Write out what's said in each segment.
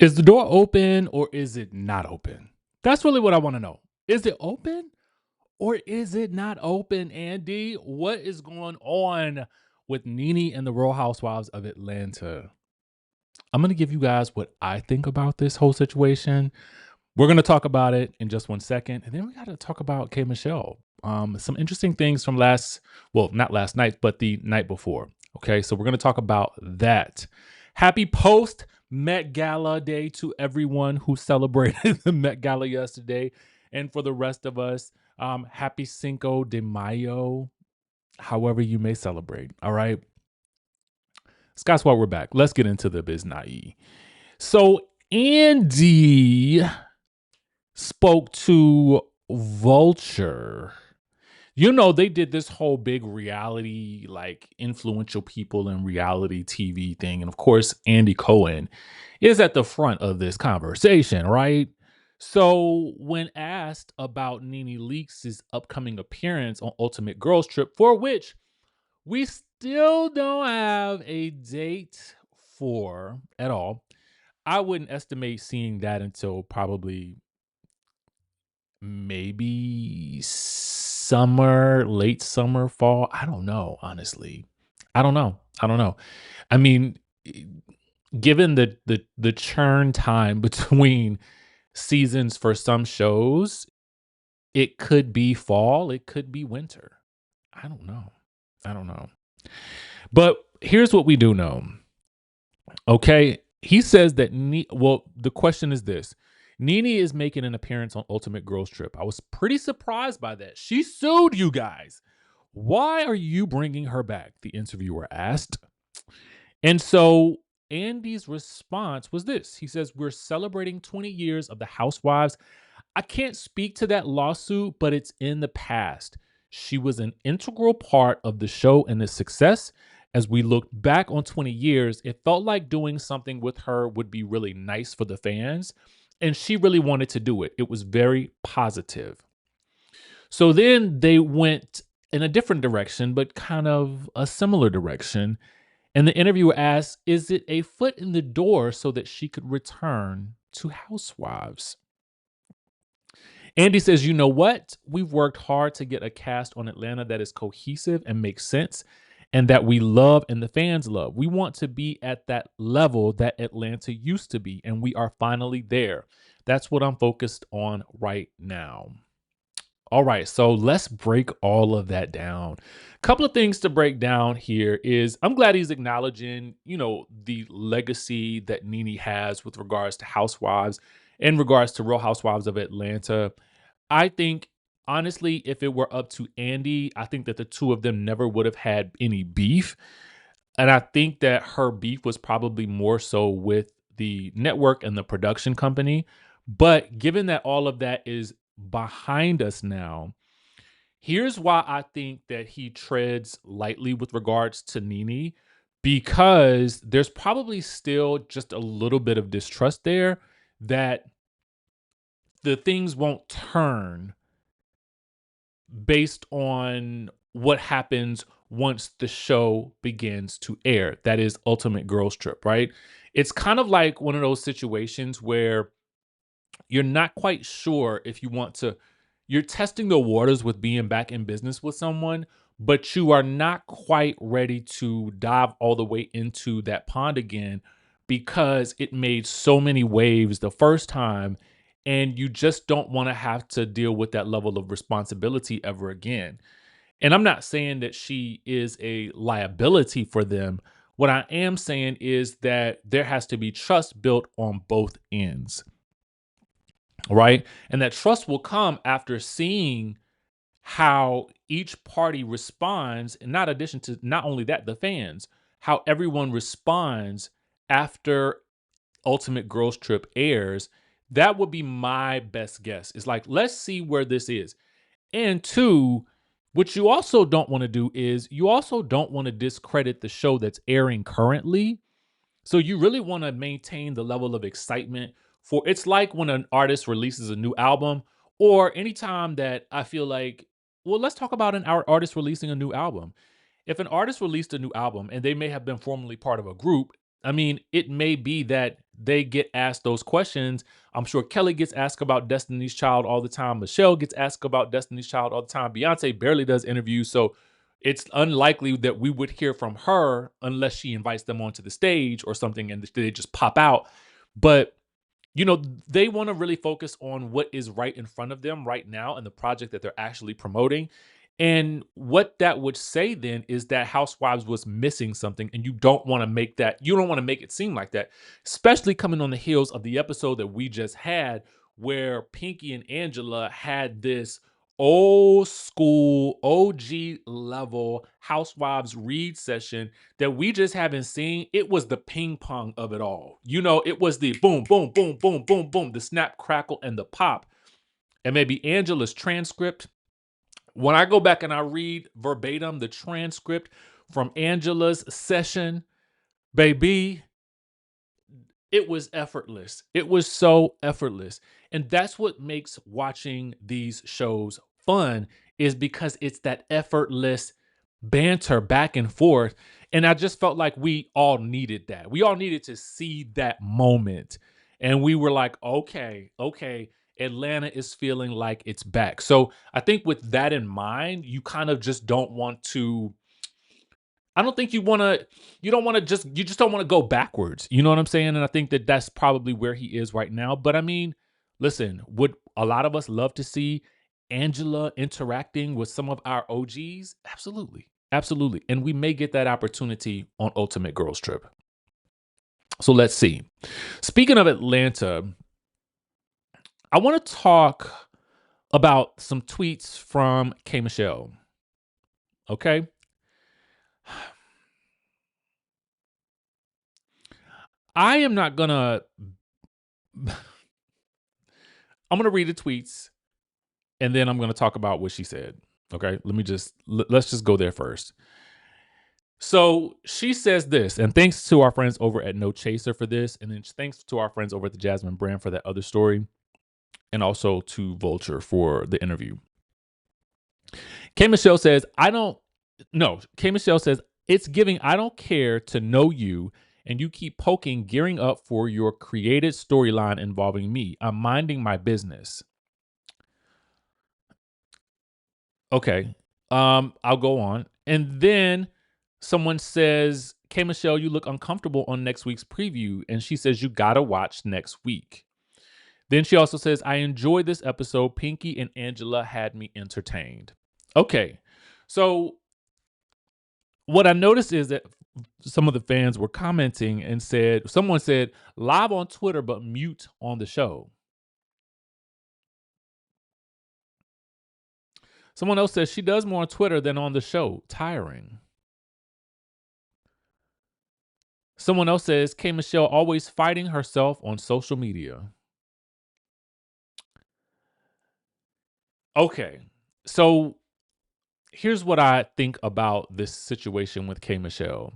Is the door open or is it not open? That's really what I want to know. Is it open or is it not open, Andy? What is going on with Nene and the Real Housewives of Atlanta? I'm going to give you guys what I think about this whole situation. We're going to talk about it in just 1 second. And then we got to talk about K. Michelle. Some interesting things from not last night, but the night before. Okay, so we're going to talk about that. Happy post Met Gala day to everyone who celebrated the Met Gala yesterday. And for the rest of us, happy Cinco de Mayo, however you may celebrate. All right. Scott's why we're back. Let's get into the biznai. So Andy spoke to Vulture. You know, they did this whole big reality, like influential people in reality TV thing. And of course, Andy Cohen is at the front of this conversation, right? So, when asked about Nene Leakes' upcoming appearance on Ultimate Girls Trip, for which we still don't have a date for at all, I wouldn't estimate seeing that until probably maybe summer, late summer, fall. I don't know, honestly. I don't know. I mean, eh, given the churn time between seasons for some shows, it could be fall, it could be winter. I don't know. I don't know. But here's what we do know. Okay. He says that, the question is this: Nene is making an appearance on Ultimate Girls Trip. I was pretty surprised by that. She sued you guys. Why are you bringing her back? The interviewer asked. And so Andy's response was this. He says, "We're celebrating 20 years of the Housewives. I can't speak to that lawsuit, but it's in the past. She was an integral part of the show and its success. As we looked back on 20 years, it felt like doing something with her would be really nice for the fans. And she really wanted to do it. It was very positive." So then they went in a different direction, but kind of a similar direction. And the interviewer asked, "Is it a foot in the door so that she could return to Housewives?" Andy says, "You know what? We've worked hard to get a cast on Atlanta that is cohesive and makes sense and that we love and the fans love. We want to be at that level that Atlanta used to be, and we are finally there. That's what I'm focused on right now." All right, so let's break all of that down. Couple of things to break down here is I'm glad he's acknowledging, the legacy that Nene has with regards to Housewives, in regards to Real Housewives of Atlanta. I think honestly, if it were up to Andy, I think that the two of them never would have had any beef. And I think that her beef was probably more so with the network and the production company. But given that all of that is behind us now, here's why I think that he treads lightly with regards to Nene, because there's probably still just a little bit of distrust there that the things won't turn based on what happens once the show begins to air. That is Ultimate Girls Trip, right? It's kind of like one of those situations where you're not quite sure if you want to, you're testing the waters with being back in business with someone, but you are not quite ready to dive all the way into that pond again because it made so many waves the first time, and you just don't want to have to deal with that level of responsibility ever again. And I'm not saying that she is a liability for them. What I am saying is that there has to be trust built on both ends, right? And that trust will come after seeing how each party responds, and not addition to not only that, the fans, how everyone responds after Ultimate Girls Trip airs. That would be my best guess. It's like, let's see where this is. And two, what you also don't want to do is you also don't want to discredit the show that's airing currently. So you really want to maintain the level of excitement for, it's like when an artist releases a new album, or anytime that I feel like, well, let's talk about an artist releasing a new album. If an artist released a new album and they may have been formerly part of a group, I mean, it may be that they get asked those questions. I'm sure Kelly gets asked about Destiny's Child all the time. Michelle gets asked about Destiny's Child all the time. Beyonce barely does interviews. So it's unlikely that we would hear from her unless she invites them onto the stage or something and they just pop out. But they want to really focus on what is right in front of them right now and the project that they're actually promoting. And what that would say then is that Housewives was missing something, and you don't want to make it seem like that, especially coming on the heels of the episode that we just had where Pinky and Angela had this old school OG level Housewives read session that we just haven't seen. It was the ping pong of it all. It was the boom, boom, boom, boom, boom, boom, the snap, crackle, and the pop. And maybe Angela's transcript. When I go back and I read verbatim the transcript from Angela's session, baby, it was effortless. It was so effortless. And that's what makes watching these shows fun, is because it's that effortless banter back and forth. And I just felt like we all needed that. We all needed to see that moment. And we were like, okay, Atlanta is feeling like it's back. So I think with that in mind, you kind of just don't want to. I don't think you just don't want to go backwards. You know what I'm saying? And I think that that's probably where he is right now. But I mean, listen, would a lot of us love to see Angela interacting with some of our OGs? Absolutely. Absolutely. And we may get that opportunity on Ultimate Girls Trip. So let's see. Speaking of Atlanta, I want to talk about some tweets from K. Michelle. Okay. I am not gonna. I'm gonna read the tweets, and then I'm gonna talk about what she said. Okay, let's just go there first. So she says this, and thanks to our friends over at No Chaser for this, and then thanks to our friends over at the Jasmine brand for that other story, and also to Vulture for the interview. K. Michelle says, K. Michelle says, it's giving I don't care to know you, and you keep poking, gearing up for your created storyline involving me. I'm minding my business. Okay. I'll go on. And then someone says, K. Michelle, you look uncomfortable on next week's preview. And she says, you gotta watch next week. Then she also says, I enjoyed this episode. Pinky and Angela had me entertained. Okay. So what I noticed is that some of the fans were commenting and someone said, live on Twitter, but mute on the show. Someone else says she does more on Twitter than on the show. Tiring. Someone else says K. Michelle always fighting herself on social media. Okay. So here's what I think about this situation with K. Michelle.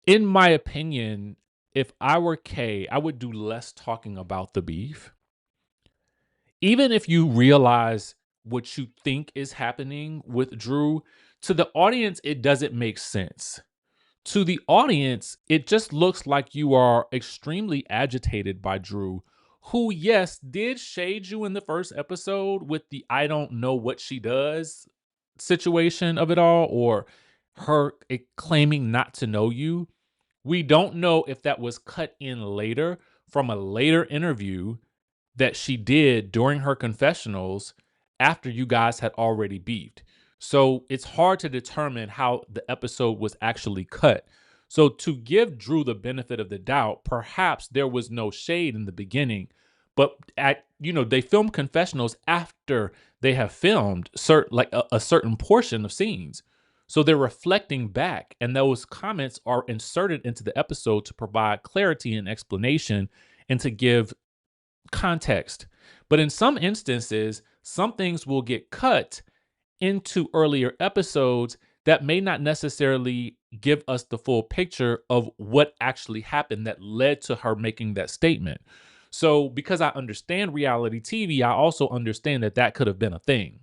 In my opinion, if I were K, I would do less talking about the beef. Even if you realize what you think is happening with Drew, to the audience, it doesn't make sense. To the audience, it just looks like you are extremely agitated by Drew, who, yes, did shade you in the first episode with the I don't know what she does situation of it all, or her claiming not to know you. We don't know if that was cut in later from a later interview that she did during her confessionals after you guys had already beefed. So it's hard to determine how the episode was actually cut. So to give Drew the benefit of the doubt, perhaps there was no shade in the beginning, but they filmed confessionals after they have filmed a certain portion of scenes. So they're reflecting back, and those comments are inserted into the episode to provide clarity and explanation and to give context. But in some instances, some things will get cut into earlier episodes that may not necessarily give us the full picture of what actually happened that led to her making that statement. So because I understand reality TV, I also understand that that could have been a thing.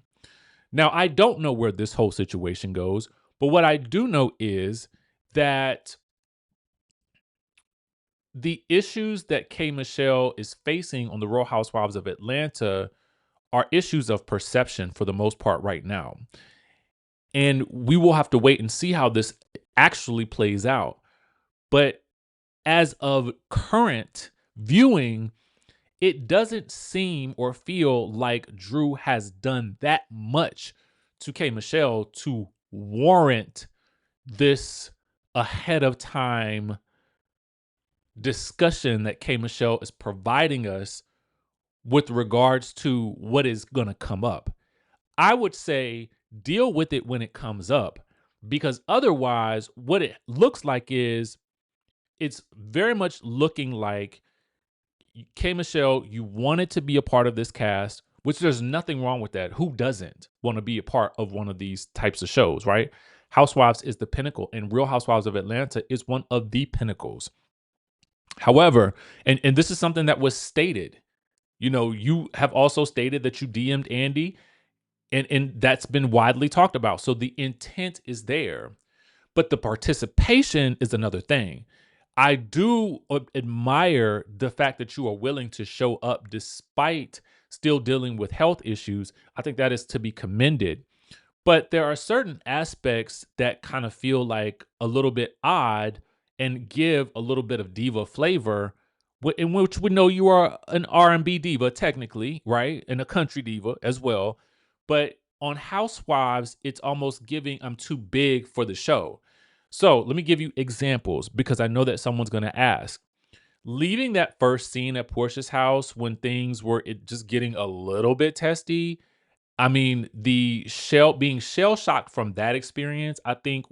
Now, I don't know where this whole situation goes, but what I do know is that the issues that K Michelle is facing on the Real Housewives of Atlanta are issues of perception for the most part right now. And we will have to wait and see how this actually plays out. But as of current viewing, it doesn't seem or feel like Drew has done that much to K Michelle to warrant this ahead of time discussion that K Michelle is providing us with regards to what is going to come up. I would say deal with it when it comes up, because otherwise what it looks like is it's very much looking like K Michelle, you wanted to be a part of this cast, which there's nothing wrong with that. Who doesn't want to be a part of one of these types of shows, right? Housewives is the pinnacle, and Real Housewives of Atlanta is one of the pinnacles. However, and this is something that was stated, you have also stated that you DM'd Andy, and that's been widely talked about. So the intent is there, but the participation is another thing. I do admire the fact that you are willing to show up despite still dealing with health issues. I think that is to be commended. But there are certain aspects that kind of feel like a little bit odd and give a little bit of diva flavor, in which we know you are an R&B diva technically, right? And a country diva as well. But on Housewives, it's almost giving I'm too big for the show. So let me give you examples, because I know that someone's going to ask. Leaving that first scene at Portia's house when things were just getting a little bit testy, I mean, being shell shocked from that experience, I think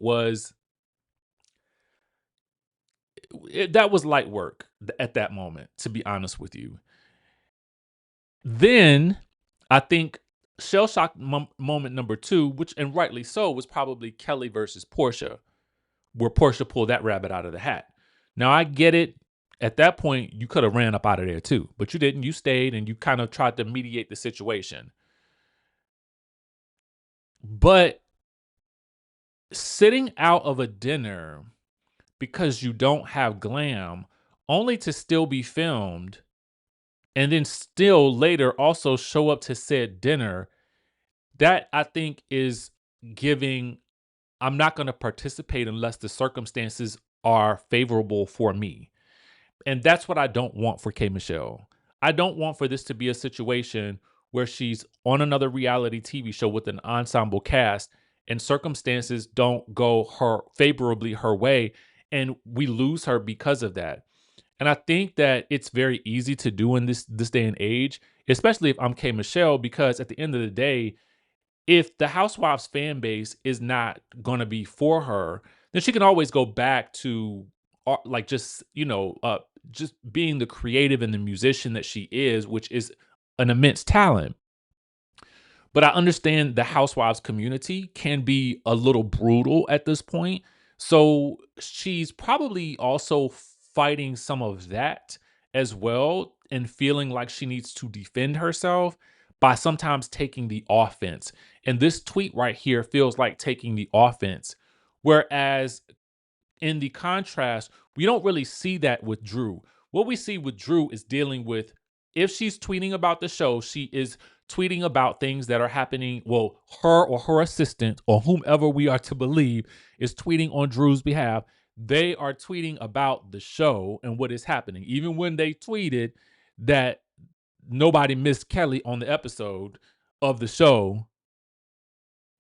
that was light work at that moment, to be honest with you. Then I think shell shock moment number two, which, and rightly so, was probably Kelly versus Portia, where Portia pulled that rabbit out of the hat. Now I get it. At that point, you could have ran up out of there too, but you didn't. You stayed and you kind of tried to mediate the situation. But sitting out of a dinner because you don't have glam, only to still be filmed, and then still later also show up to said dinner, that I think is giving, I'm not going to participate unless the circumstances are favorable for me. And that's what I don't want for K Michelle. I don't want for this to be a situation where she's on another reality TV show with an ensemble cast and circumstances don't go favorably her way, and we lose her because of that. And I think that it's very easy to do in this day and age, especially if I'm K Michelle, because at the end of the day, if the Housewives fan base is not going to be for her, then she can always go back to like just being the creative and the musician that she is, which is an immense talent. But I understand the Housewives community can be a little brutal at this point. So she's probably also fighting some of that as well, and feeling like she needs to defend herself by sometimes taking the offense. And this tweet right here feels like taking the offense. Whereas in the contrast, we don't really see that with Drew. What we see with Drew is dealing with, if she's tweeting about the show, she is tweeting about things that are happening. Well, her or her assistant or whomever we are to believe is tweeting on Drew's behalf. They are tweeting about the show and what is happening. Even when they tweeted that nobody missed Kelly on the episode of the show,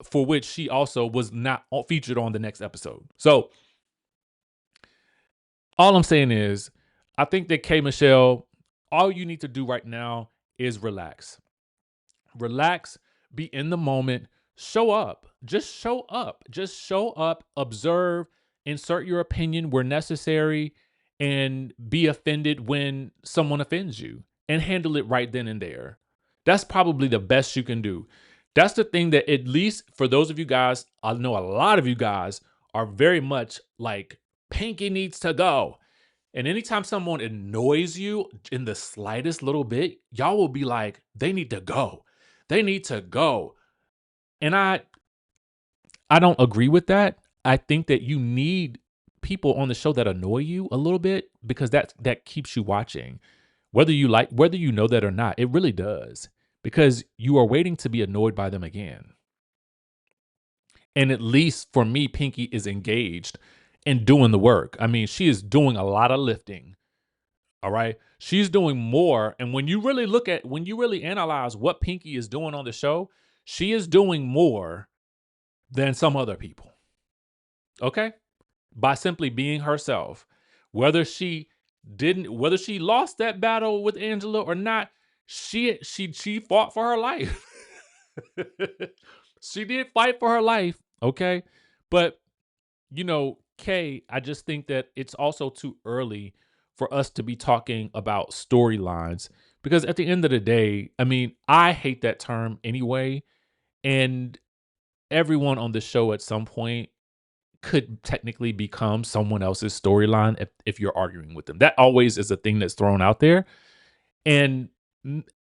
for which she also was not featured on the next episode. So all I'm saying is, I think that K Michelle, all you need to do right now is relax. Relax, be in the moment, show up. Just show up. Just show up, observe, insert your opinion where necessary, and be offended when someone offends you, and handle it right then and there. That's probably the best you can do. That's the thing that, at least for those of you guys, I know a lot of you guys are very much like, Pinky needs to go. And anytime someone annoys you in the slightest little bit, y'all will be like, they need to go. They need to go. And I don't agree with that. I think that you need people on the show that annoy you a little bit because that keeps you watching. Whether you know that or not, it really does. Because you are waiting to be annoyed by them again. And at least for me, Pinky is engaged in doing the work. I mean, she is doing a lot of lifting. All right. She's doing more. And when you really analyze what Pinky is doing on the show, she is doing more than some other people. Okay. By simply being herself. Whether she lost that battle with Angela or not, she fought for her life. She did fight for her life. Okay. But Kay, I just think that it's also too early for us to be talking about storylines because at the end of the day, I mean, I hate that term anyway. And everyone on the show at some point could technically become someone else's storyline if you're arguing with them. That always is a thing that's thrown out there. And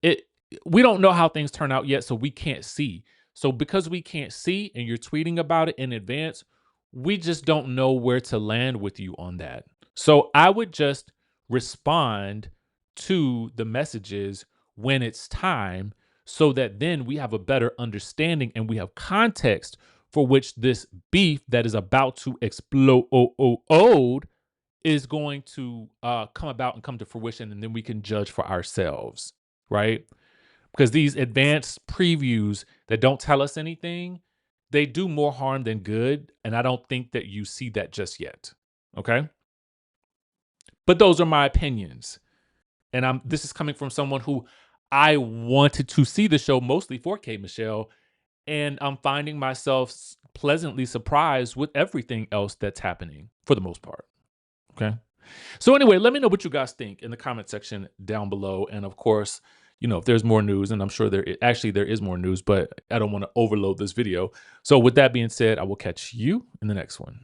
it we don't know how things turn out yet, so we can't see. So because we can't see and you're tweeting about it in advance, we just don't know where to land with you on that. So I would just respond to the messages when it's time so that then we have a better understanding and we have context for which this beef that is about to explode is going to come about and come to fruition, and then we can judge for ourselves, right? Because these advanced previews that don't tell us anything, they do more harm than good, and I don't think that you see that just yet, okay? But those are my opinions, and this is coming from someone who I wanted to see the show mostly for K. Michelle, and I'm finding myself pleasantly surprised with everything else that's happening for the most part. Okay. So anyway, let me know what you guys think in the comment section down below. And of course, if there's more news, and I'm sure there is more news, but I don't want to overload this video. So with that being said, I will catch you in the next one.